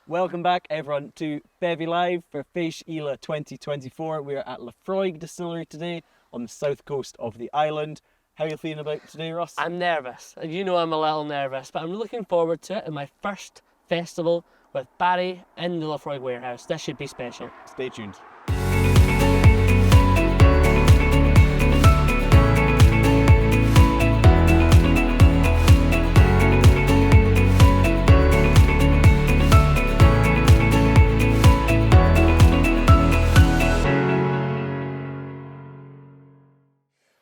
Welcome back everyone to Bevvy Live for Fèis Ìle 2024. We're at Laphroaig distillery today on the south coast of the island. How are you feeling about today, Ross? I'm nervous. You know I'm a little nervous, but I'm looking forward to it in my first festival with Barry in the Laphroaig warehouse. This should be special. Stay tuned.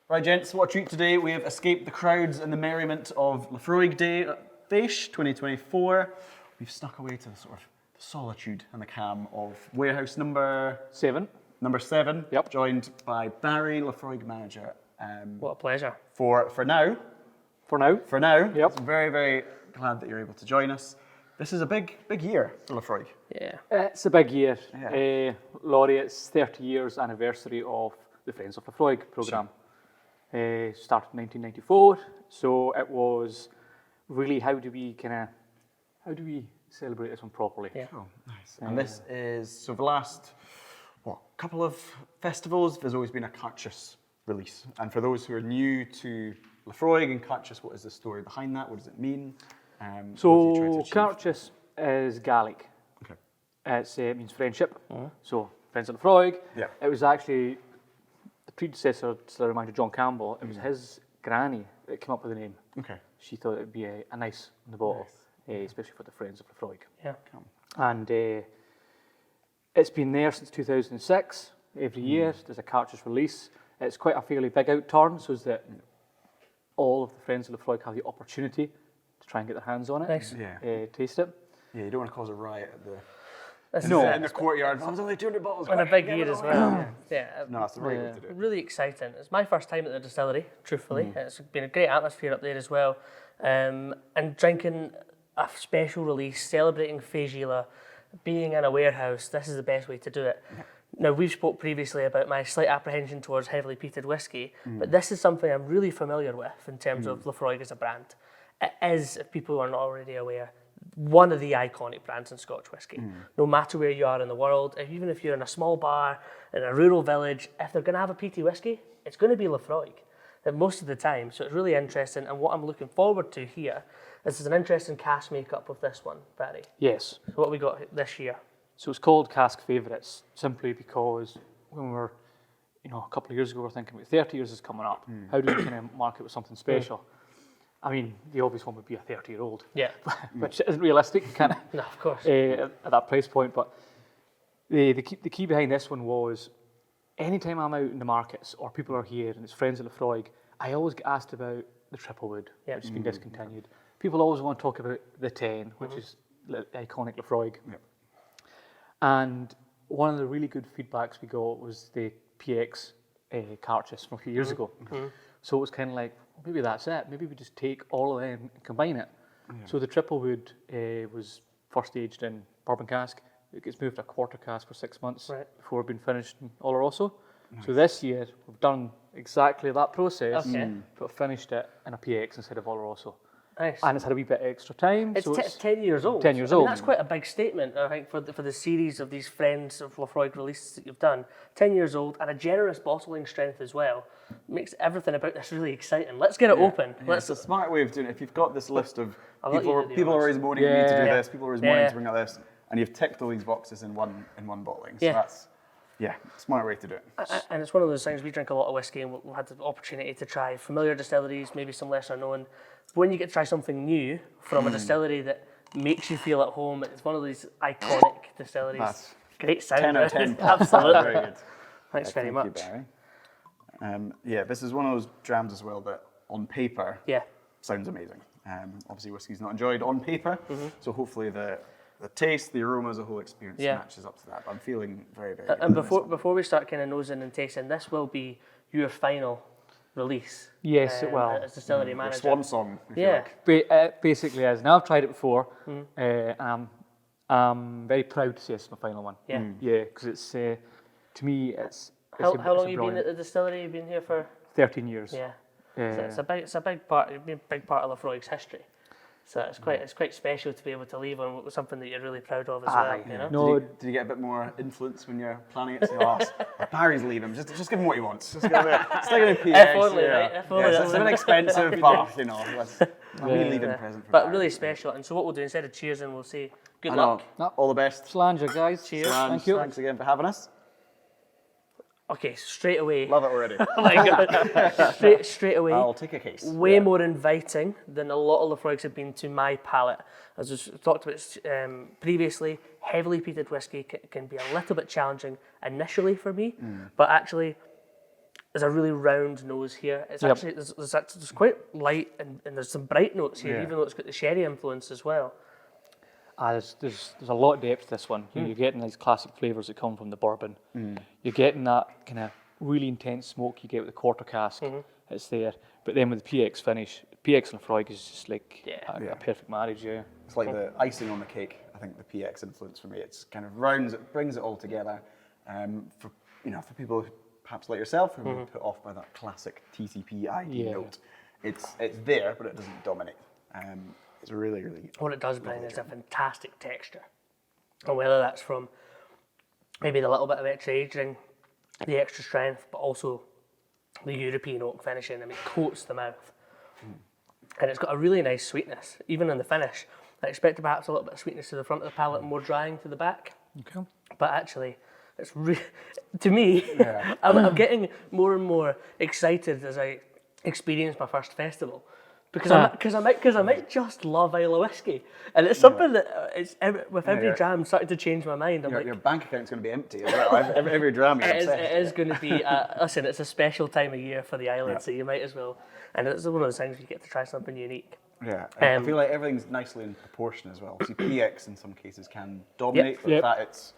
Right gents, what a treat today. We have escaped the crowds and the merriment of Laphroaig Day at Fèis 2024. We've snuck away to the sort of solitude and the calm of warehouse number 7. Yep. Joined by Barry, Laphroaig manager. What a pleasure. For now. Yep. So very, very glad that you're able to join us. This is a big year for Laphroaig. Yeah. It's a big year. Yeah. Laureate's 30 years anniversary of the Friends of Laphroaig programme. Started in 1994, so it was really how do we celebrate this one properly? Yeah. Oh, nice. And this is, so the last, couple of festivals, there's always been a Cairdeas release. And for those who are new to Laphroaig and Cairdeas, what is the story behind that? What does it mean? So Cairdeas is Gaelic. Okay. It means friendship. So Friends of Laphroaig. Yeah. It was actually the predecessor to the reminder John Campbell. It was his granny that came up with the name. Okay. She thought it would be a nice on the bottle, especially for the Friends of Laphroaig. Yeah. And it's been there since 2006. Every year there's a Cairdeas release. It's quite a fairly big out turn, so that all of the Friends of Laphroaig have the opportunity to try and get their hands on it. Nice. Yeah. Taste it. Yeah, you don't want to cause a riot at the No. in the courtyard. There's only 200 bottles. And a quick, big get year it as all. well. Yeah. No, it's the right way to do it. Really exciting. It's my first time at the distillery, truthfully. It's been a great atmosphere up there as well. And drinking a special release, celebrating Fèis Ìle, being in a warehouse, this is the best way to do it. Yeah. Now, we've spoke previously about my slight apprehension towards heavily peated whiskey, but this is something I'm really familiar with in terms of Laphroaig as a brand. It is, if people are not already aware, one of the iconic brands in Scotch whisky. No matter where you are in the world, even if you're in a small bar, in a rural village, if they're going to have a peaty whiskey, it's going to be Laphroaig most of the time. So it's really interesting, and what I'm looking forward to here is there's an interesting cask makeup of this one, Barry. Yes. So what we got this year? So it's called Cask Favourites simply because when we were, a couple of years ago, we were thinking about 30 years is coming up. How do we kind of market with something special? I mean, the obvious one would be a 30-year-old. Yeah. Which isn't realistic, kind of. No, of course. At that price point. But the key behind this one was, anytime I'm out in the markets or people are here and it's Friends of Laphroaig, I always get asked about the triple wood, which has been discontinued. People always want to talk about the 10, which is the iconic Laphroaig. Yep. And one of the really good feedbacks we got was the PX Cairdeas from a few years ago. So it was kind of like, maybe that's it. Maybe we just take all of them and combine it. Yeah. So the triple wood was first aged in bourbon cask. It gets moved to a quarter cask for 6 months before being finished in Oloroso. Nice. So this year we've done exactly that process, but finished it in a PX instead of Oloroso. Nice. And it's had a wee bit extra time. It's 10 years old. 10 years I mean, old. That's quite a big statement, I think, for the series of these Friends of Laphroaig releases that you've done. 10 years old and a generous bottling strength as well. Makes everything about this really exciting. Let's get it open. Yeah, it's a smart way of doing it. If you've got this list of people are always moaning me to do this, people are always moaning to bring out this, and you've ticked all these boxes in one bottling. So that's smart way to do it. And it's one of those things, we drink a lot of whiskey and we've had the opportunity to try familiar distilleries, maybe some lesser known. When you get to try something new from a distillery that makes you feel at home, it's one of these iconic distilleries. That's great sound. 10 out of 10. Absolutely. Very good. Thanks very much. Thank you, Barry. This is one of those drams as well that on paper sounds amazing. Obviously whiskey's not enjoyed on paper, so hopefully the taste, the aroma, the whole experience matches up to that. But I'm feeling very, very good. And before we start kind of nosing and tasting, this will be your final release. Yes, it will. As distillery manager. Swan song, if you like. It basically is. Now I've tried it before, and I'm very proud to say it's my final one. Yeah. Yeah, because it's, to me, it's How long have you been at the distillery? You've been here for 13 years. Yeah. So it's a big part of Laphroaig's history. So it's quite special to be able to leave on something that you're really proud of as well. You know? No, Did you get a bit more influence when you're planning it? So, Barry's leaving. Just give him what he wants. Just give him stick it in PX. If only, right? If only. It's a bit expensive, but you know, a wee leaving present for But Barry. really special. And so what we'll do instead of cheers, and we'll say good I luck. know. All the best. Slanger, guys. Cheers. Thank you. Thanks again for having us. Okay, straight away. Love it already. Oh my god! Straight away. I'll take a case. Way more inviting than a lot of Laphroaigs have been to my palate. As we talked about previously, heavily peated whiskey can be a little bit challenging initially for me, but actually there's a really round nose here. It's actually there's quite light and there's some bright notes here, even though it's got the sherry influence as well. There's a lot of depth to this one. You're getting these classic flavours that come from the bourbon. You're getting that kind of really intense smoke you get with the quarter cask. It's there. But then with the PX finish, PX and Laphroaig is just like a perfect marriage, It's like the icing on the cake. I think the PX influence for me, it's kind of rounds it, brings it all together. For people perhaps like yourself who are put off by that classic TCP ID note, it's there, but it doesn't dominate. It's really, really. What it does bring is a fantastic texture, and whether that's from maybe the little bit of extra aging, the extra strength, but also the European oak finishing. I mean, it coats the mouth, and it's got a really nice sweetness, even in the finish. I expected perhaps a little bit of sweetness to the front of the palate, and more drying to the back. Okay. But actually, it's to me, I'm getting more and more excited as I experience my first festival. Because I might just love Islay whiskey, and it's something that with every dram starting to change my mind. Your bank account's going to be empty as well. every dram you're obsessed. It is going to be. Listen, it's a special time of year for the island, so you might as well. And it's one of those things where you get to try something unique. Yeah, I feel like everything's nicely in proportion as well. See, PX in some cases can dominate, but that it's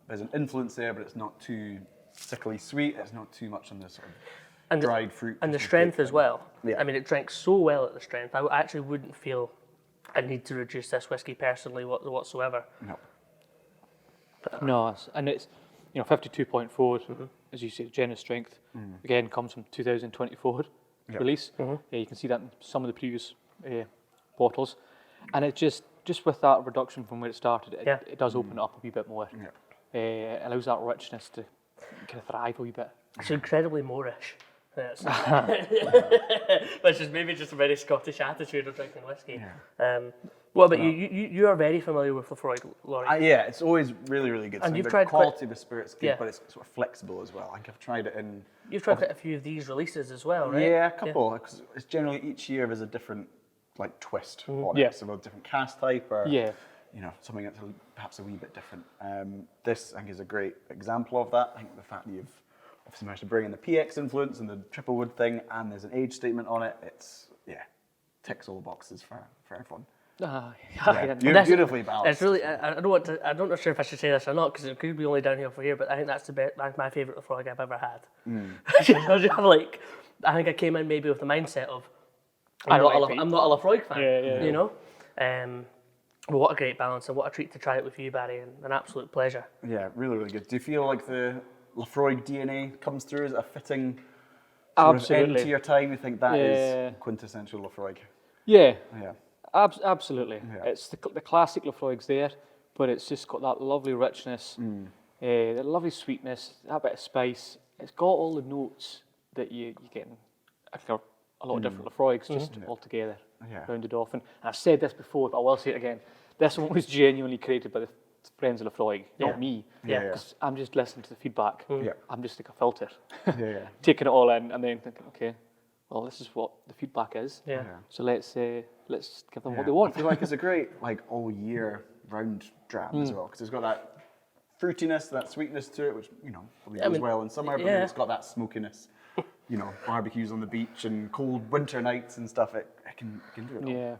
there's an influence there, but it's not too sickly sweet. It's not too much on the sort of dried fruit. And the strength as well. Yeah. I mean, it drinks so well at the strength. I actually wouldn't feel a need to reduce this whiskey personally whatsoever. No. No, and it's 52.4, as you say, generous strength. Again, comes from 2024 release. You can see that in some of the previous bottles, and it just with that reduction from where it started, it does open it up a wee bit more. It allows that richness to kind of thrive a wee bit. It's incredibly Moorish. Which is maybe just a very Scottish attitude of drinking whiskey. What about you? You are very familiar with Laphroaig, Laurie. Yeah, it's always really, really good. And so you've the tried quality of the spirit's good, but it's sort of flexible as well. I think I've tried it in. You've tried quite a few of these releases as well, right? Yeah, a couple. Because it's generally each year there's a different twist on it. So a different cast type or something that's perhaps a wee bit different. This I think is a great example of that. I think the fact that you've obviously managed to bring in the PX influence and the triple wood thing, and there's an age statement on it. It's ticks all the boxes for everyone. Beautifully balanced. It's really. I'm not sure if I should say this or not because it could be only downhill for here. But I think that's my favourite Laphroaig I've ever had. I think I came in maybe with the mindset of I'm not a Laphroaig fan. You know. Well, what a great balance and what a treat to try it with you, Barry, and an absolute pleasure. Yeah, really, really good. Do you feel like the Laphroaig DNA comes through as a fitting sort of end to your time? You think that is quintessential Laphroaig? Yeah. Absolutely. Yeah. It's the classic Laphroaig's there, but it's just got that lovely richness, the lovely sweetness, that bit of spice. It's got all the notes that you get in a lot of different Laphroaigs just all together, rounded off. And I've said this before, but I will say it again. This one was genuinely created by the Friends of Laphroaig, not me. Because I'm just listening to the feedback. I'm just like a filter, taking it all in and then thinking, okay, well, this is what the feedback is. So let's give them what they want. I feel like it's a great all year round dram as well, because it's got that fruitiness, that sweetness to it, which probably goes well in summer, but then it's got that smokiness. Barbecues on the beach and cold winter nights and stuff. It can do it all. Yeah.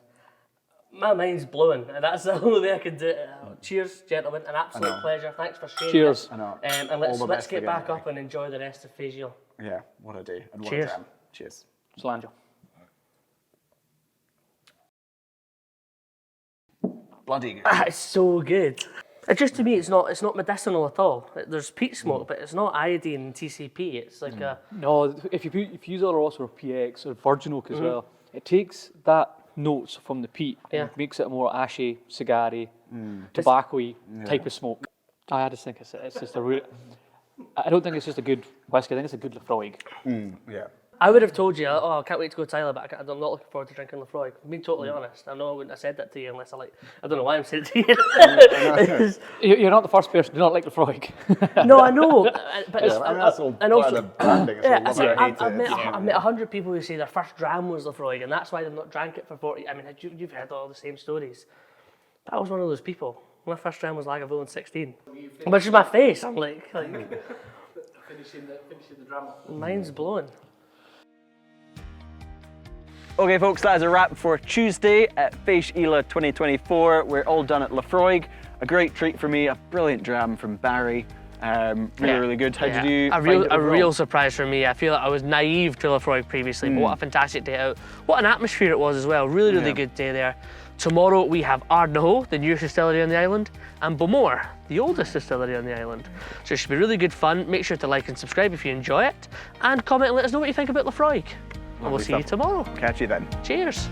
My mind's blowing, and that's the only way I can do it. Cheers, gentlemen, an absolute pleasure. Thanks for sharing. Cheers. I know. And let's get back up and enjoy the rest of Fèis Ìle. Yeah, what a day and what a dram. Cheers. Slanger. Bloody good. It's so good. Just to me, it's not medicinal at all. There's peat smoke, but it's not iodine and TCP. It's like a... No, if you use Oloroso or PX or virgin oak as well, it takes that notes from the peat. Yeah. And makes it a more ashy, cigar-y, tobacco-y type of smoke. I just think it's just a real... I don't think it's just a good whiskey, I think it's a good Laphroaig. Yeah. I would have told you, oh, I can't wait to go to Islay, but I'm not looking forward to drinking Laphroaig. I'm being totally honest. I know I wouldn't have said that to you unless I don't know why I'm saying it to you. You're not the first person to not like Laphroaig. No, I know. But Yeah, I mean, that's all part of the branding. It's all love it or hate it. I've met 100 people who say their first dram was Laphroaig, and that's why they've not drank it for 40. I mean, you've heard all the same stories. I was one of those people. My first dram was Lagavulin 16. Which is my face. I'm like Finishing the drama. Mine's blowing. Okay, folks, that is a wrap for Tuesday at Fèis Ìle 2024. We're all done at Laphroaig. A great treat for me, a brilliant dram from Barry. Really good. How did you find it a overall? real surprise for me. I feel like I was naive to Laphroaig previously, but what a fantastic day out. What an atmosphere it was as well. Really good day there. Tomorrow we have Ardnahoe, the newest distillery on the island, and Bowmore, the oldest distillery on the island. So it should be really good fun. Make sure to like and subscribe if you enjoy it, and comment and let us know what you think about Laphroaig. And we'll see you tomorrow. Catch you then. Cheers.